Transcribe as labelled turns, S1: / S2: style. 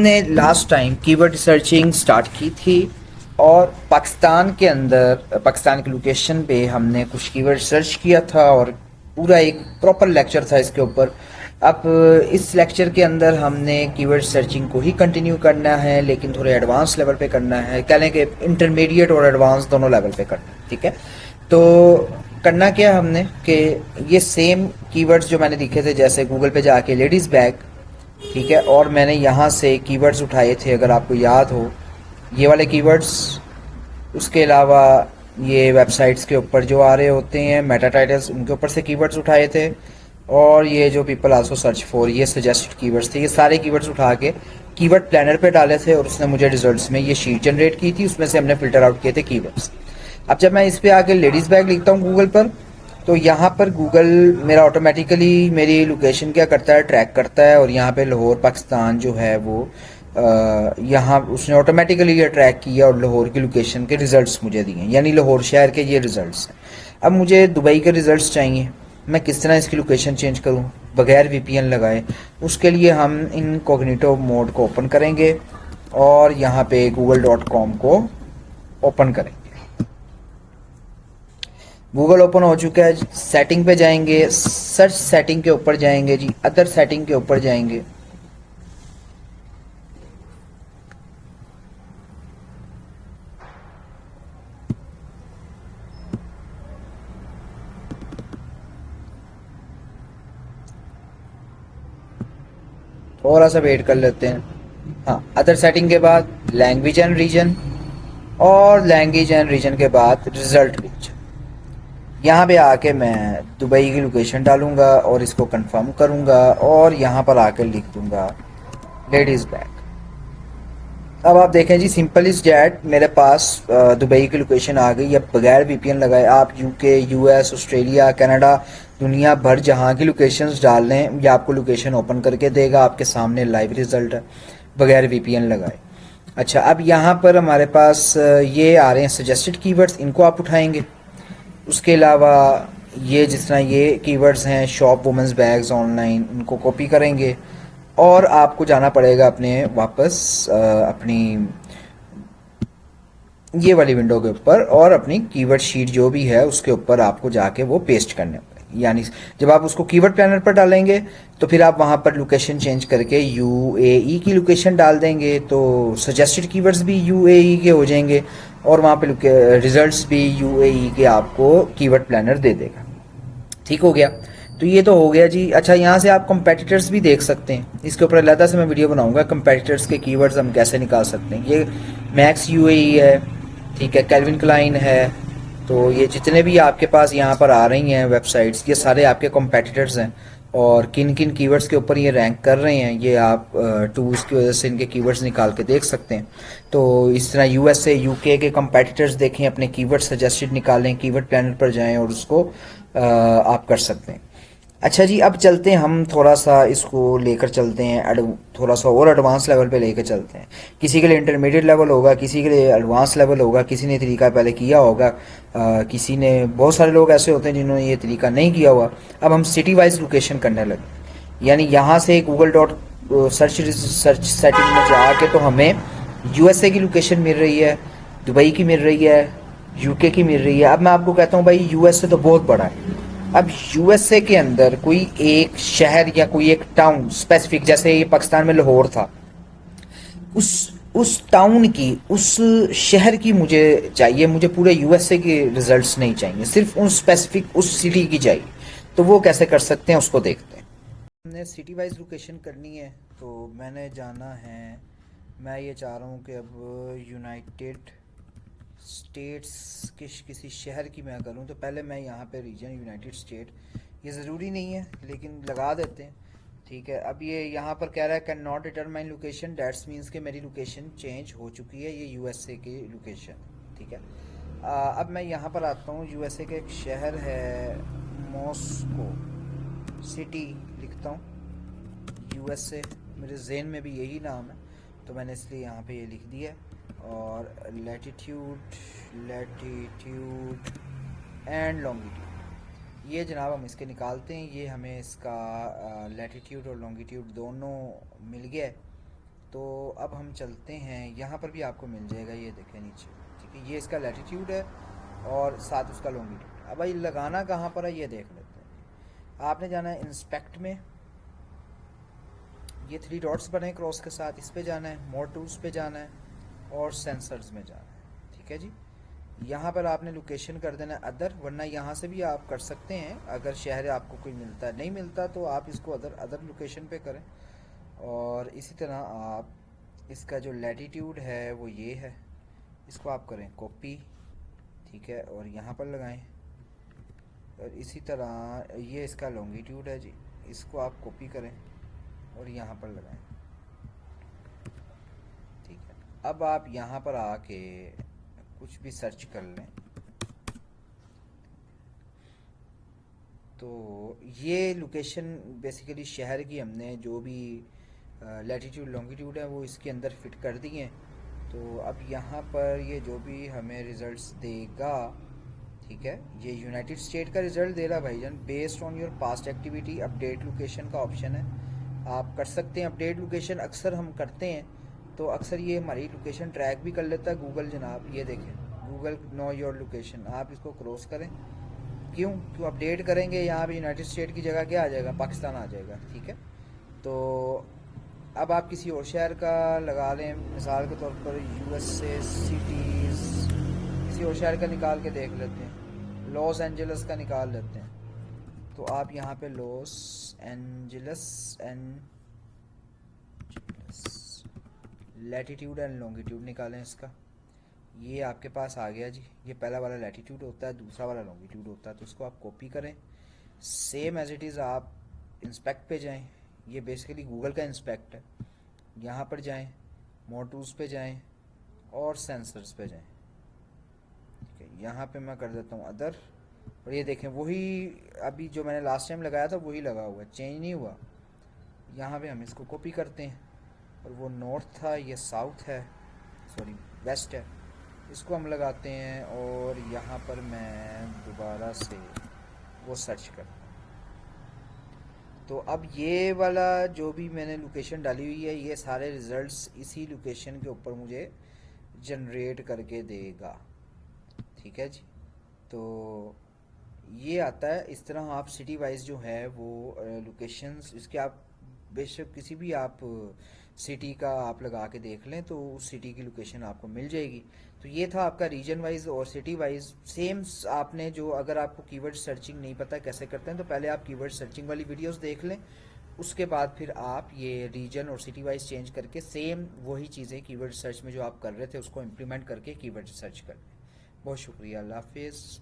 S1: हमने last time keyword researching start की थी और पाकिस्तान के अंदर पाकिस्तान की लोकेशन पे हमने कुछ कीवर्ड सर्च किया था और पूरा एक प्रॉपर लेक्चर था इसके ऊपर। अब इस लेक्चर के अंदर हमने कीवर्ड सर्चिंग को ही कंटिन्यू करना है, लेकिन थोड़े एडवांस लेवल पे करना है, कह लें कि इंटरमीडिएट और एडवांस दोनों लेवल पे करना है। ठीक है, तो करना क्या है हमने कि ये सेम कीवर्ड्स जो मैंने लिखे थे, जैसे गूगल पे जाके लेडीज़ बैग, ठीक है, और मैंने यहाँ से कीवर्ड्स उठाए थे, अगर आपको याद हो ये वाले कीवर्ड्स। उसके अलावा ये वेबसाइट्स के ऊपर जो आ रहे होते हैं मेटा टाइटल्स, उनके ऊपर से कीवर्ड्स उठाए थे। और ये जो पीपल आल्सो सर्च फॉर, ये सजेस्टेड कीवर्ड्स थे। ये सारे कीवर्ड्स उठा के कीवर्ड प्लानर पे डाले थे और उसने मुझे रिजल्ट्स में ये शीट जनरेट की थी, उसमें से हमने फिल्टर आउट किए थे कीवर्ड्स। अब जब मैं इस पे आके लेडीज़ बैग लिखता हूँ गूगल पर, तो यहाँ पर गूगल मेरा ऑटोमेटिकली मेरी लोकेशन क्या करता है, ट्रैक करता है। और यहाँ पे लाहौर पाकिस्तान जो है वो यहाँ उसने ऑटोमेटिकली ये ट्रैक किया और लाहौर की लोकेशन के रिजल्ट्स मुझे दिए, यानी लाहौर शहर के ये रिजल्ट्स हैं। अब मुझे दुबई के रिजल्ट्स चाहिए, मैं किस तरह इसकी लोकेशन चेंज करूँ बगैर वीपीएन लगाए? उसके लिए हम इनकॉग्निटो मोड को ओपन करेंगे और यहाँ पे google.com को ओपन करेंगे। गूगल ओपन हो चुका है। सेटिंग पे जाएंगे, सर्च सेटिंग के ऊपर जाएंगे जी, अदर सेटिंग के ऊपर जाएंगे। थोड़ा सा वेट कर लेते हैं। हाँ, अदर सेटिंग के बाद लैंग्वेज एंड रीजन, और लैंग्वेज एंड रीजन के बाद रिजल्ट रीजन। यहाँ पे आके मैं दुबई की लोकेशन डालूंगा और इसको कंफर्म करूंगा और यहाँ पर आकर लिख दूंगा लेडीज़ बैग। अब आप देखें जी, सिंपल इज डैट, मेरे पास दुबई की लोकेशन आ गई। अब बगैर वीपीएन लगाए आप यूके, यूएस, ऑस्ट्रेलिया, कनाडा, दुनिया भर जहाँ की लोकेशंस डाल लें, ये आपको लोकेशन ओपन करके देगा। आपके सामने लाइव रिजल्ट है बगैर वीपीएन लगाए। अच्छा, अब यहाँ पर हमारे पास ये आ रहे हैं सजेस्टेड कीवर्ड्स, इनको आप उठाएंगे। उसके अलावा ये जिस तरह ये कीवर्ड्स हैं शॉप वुमेंस बैग्स ऑनलाइन, इनको कॉपी करेंगे और आपको जाना पड़ेगा अपने वापस अपनी ये वाली विंडो के ऊपर और अपनी कीवर्ड शीट जो भी है उसके ऊपर आपको जाके वो पेस्ट करने पड़ेंगे। यानी जब आप उसको कीवर्ड प्लानर पर डालेंगे तो फिर आप वहाँ पर लोकेशन चेंज करके यूएई की लोकेशन डाल देंगे, तो सजेस्टेड कीवर्ड्स भी यूएई के हो जाएंगे और वहाँ पे रिजल्ट्स भी यूएई के आपको कीवर्ड प्लानर दे देगा। ठीक हो गया, तो ये तो हो गया जी। अच्छा, यहाँ से आप कंपेटिटर्स भी देख सकते हैं, इसके ऊपर अलग से मैं वीडियो बनाऊंगा कंपेटिटर्स के कीवर्ड्स हम कैसे निकाल सकते हैं। ये मैक्स यूएई है, ठीक है, कैल्विन क्लाइन है, तो ये जितने भी आपके पास यहाँ पर आ रही हैं वेबसाइट्स, ये सारे आपके कंपेटिटर्स हैं और किन किन कीवर्ड्स के ऊपर ये रैंक कर रहे हैं ये आप टूल्स की वजह से इनके कीवर्ड्स निकाल के देख सकते हैं। तो इस तरह यूएसए, यूके के कंपेटिटर्स देखें, अपने कीवर्ड सजेस्टेड निकालें, कीवर्ड प्लानर पर जाएं और उसको आप कर सकते हैं। अच्छा जी, अब चलते हैं हम थोड़ा सा इसको लेकर चलते हैं, थोड़ा सा और एडवांस लेवल पे लेकर चलते हैं। किसी के लिए इंटरमीडिएट लेवल होगा, किसी के लिए एडवांस लेवल होगा, किसी ने तरीका पहले किया होगा, किसी ने, बहुत सारे लोग ऐसे होते हैं जिन्होंने ये तरीका नहीं किया हुआ। अब हम सिटी वाइज लोकेशन करने लगे, यानी यहाँ से गूगल डॉट सर्च सेटिंग में जाके तो हमें यूएसए की लोकेशन मिल रही है, दुबई की मिल रही है, यूके की मिल रही है। अब मैं आपको कहता हूँ भाई यूएसए तो बहुत बड़ा है। अब यूएसए के अंदर कोई एक शहर या कोई एक टाउन स्पेसिफिक, जैसे ये पाकिस्तान में लाहौर था, उस टाउन की, उस शहर की मुझे चाहिए, मुझे पूरे यूएसए के रिजल्ट्स नहीं चाहिए, सिर्फ उन स्पेसिफिक उस सिटी की चाहिए। तो वो कैसे कर सकते हैं उसको देखते हैं। हमने सिटी वाइज लोकेशन करनी है, तो मैंने जाना है, मैं ये चाह रहा हूँ कि अब यूनाइटेड स्टेट्स किसी शहर की मैं करूँ, तो पहले मैं यहाँ पे रीजन यूनाइटेड स्टेट, ये ज़रूरी नहीं है लेकिन लगा देते हैं। ठीक है, अब ये यहाँ पर कह रहा है can not determine location, that's means कि मेरी लोकेशन चेंज हो चुकी है, ये यूएसए की लोकेशन। ठीक है, अब मैं यहाँ पर आता हूँ, यूएसए का एक शहर है मॉस्को सिटी, लिखता हूँ यूएसए, मेरे जहन में भी यही नाम है तो मैंने इसलिए यहाँ पे ये लिख दिया है। और लैटिट्यूड एंड लॉन्गिट्यूड, ये जनाब हम इसके निकालते हैं, ये हमें इसका लैटिट्यूड और लॉन्गिट्यूड दोनों मिल गया है। तो अब हम चलते हैं, यहाँ पर भी आपको मिल जाएगा, ये देखें नीचे, ठीक है, ये इसका लैटिट्यूड है और साथ उसका लॉन्गिट्यूड। अब भाई लगाना कहाँ पर है ये देख लेते हैं। आपने जाना है इंस्पेक्ट में, ये 3 डॉट्स बने क्रॉस के साथ, इस पे जाना है, मोर टूल्स पे जाना है और सेंसर्स में जाना है, ठीक है जी। यहाँ पर आपने लोकेशन कर देना अदर, वरना यहाँ से भी आप कर सकते हैं, अगर शहर आपको कोई मिलता है, नहीं मिलता तो आप इसको अदर लोकेशन पे करें। और इसी तरह आप इसका जो लैटिट्यूड है वो ये है, इसको आप करें कॉपी, ठीक है, और यहाँ पर लगाएं। और इसी तरह ये इसका लॉन्गिट्यूड है जी, इसको आप कॉपी करें और यहाँ पर लगाएं, ठीक है। अब आप यहाँ पर आके कुछ भी सर्च कर लें, तो ये लोकेशन बेसिकली शहर की हमने जो भी लैटिट्यूड लॉन्गिट्यूड है वो इसके अंदर फिट कर दिए हैं। तो अब यहाँ पर ये जो भी हमें रिजल्ट्स देगा, ठीक है, ये यूनाइटेड स्टेट का रिजल्ट दे रहा है भाईजान, based on your past activity. Update location का ऑप्शन है, आप कर सकते हैं अपडेट लोकेशन, अक्सर हम करते हैं, तो अक्सर ये हमारी लोकेशन ट्रैक भी कर लेता है गूगल जनाब। ये देखें, गूगल नो योर लोकेशन, आप इसको क्रॉस करें, क्यों अपडेट करेंगे यहाँ पे यूनाइटेड स्टेट की जगह क्या आ जाएगा, पाकिस्तान आ जाएगा, ठीक है। तो अब आप किसी और शहर का लगा लें, मिसाल के तौर पर यूएसए सिटीज़, किसी और शहर का निकाल के देख लेते हैं, लॉस एंजल्स का निकाल लेते हैं। तो आप यहाँ पे Los Angeles latitude and longitude निकालें इसका, ये आपके पास आ गया जी। ये पहला वाला लैटिट्यूड होता है, दूसरा वाला लॉन्गिट्यूड होता है, तो इसको आप कॉपी करें, सेम एज इट इज़ आप इंस्पेक्ट पे जाएं, ये बेसिकली गूगल का इंस्पेक्ट है, यहाँ पर जाएं, मोर टूल्स पे जाएं और सेंसर्स पे जाएं, ठीक है। यहाँ पे मैं कर देता हूँ अदर, और ये देखें वही अभी जो मैंने लास्ट टाइम लगाया था वही लगा हुआ है, चेंज नहीं हुआ। यहाँ पे हम इसको कॉपी करते हैं, और वो नॉर्थ था, ये साउथ है, सॉरी वेस्ट है, इसको हम लगाते हैं और यहाँ पर मैं दोबारा से वो सर्च करता हूँ। तो अब ये वाला जो भी मैंने लोकेशन डाली हुई है, ये सारे रिजल्ट्स इसी लोकेशन के ऊपर मुझे जनरेट करके देगा, ठीक है जी। तो ये आता है इस तरह, आप सिटी वाइज जो है वो लोकेशंस इसके आप बेशक किसी भी आप सिटी का आप लगा के देख लें तो उस सिटी की लोकेशन आपको मिल जाएगी। तो ये था आपका रीजन वाइज और सिटी वाइज। सेम आपने जो, अगर आपको कीवर्ड सर्चिंग नहीं पता कैसे करते हैं, तो पहले आप कीवर्ड सर्चिंग वाली वीडियोस देख लें, उसके बाद फिर आप ये रीजन और सिटी वाइज चेंज करके सेम वही चीज़ें कीवर्ड सर्च में जो आप कर रहे थे उसको इम्प्लीमेंट करके कीवर्ड सर्च कर लें। बहुत शुक्रिया, अल्लाह हाफिज़।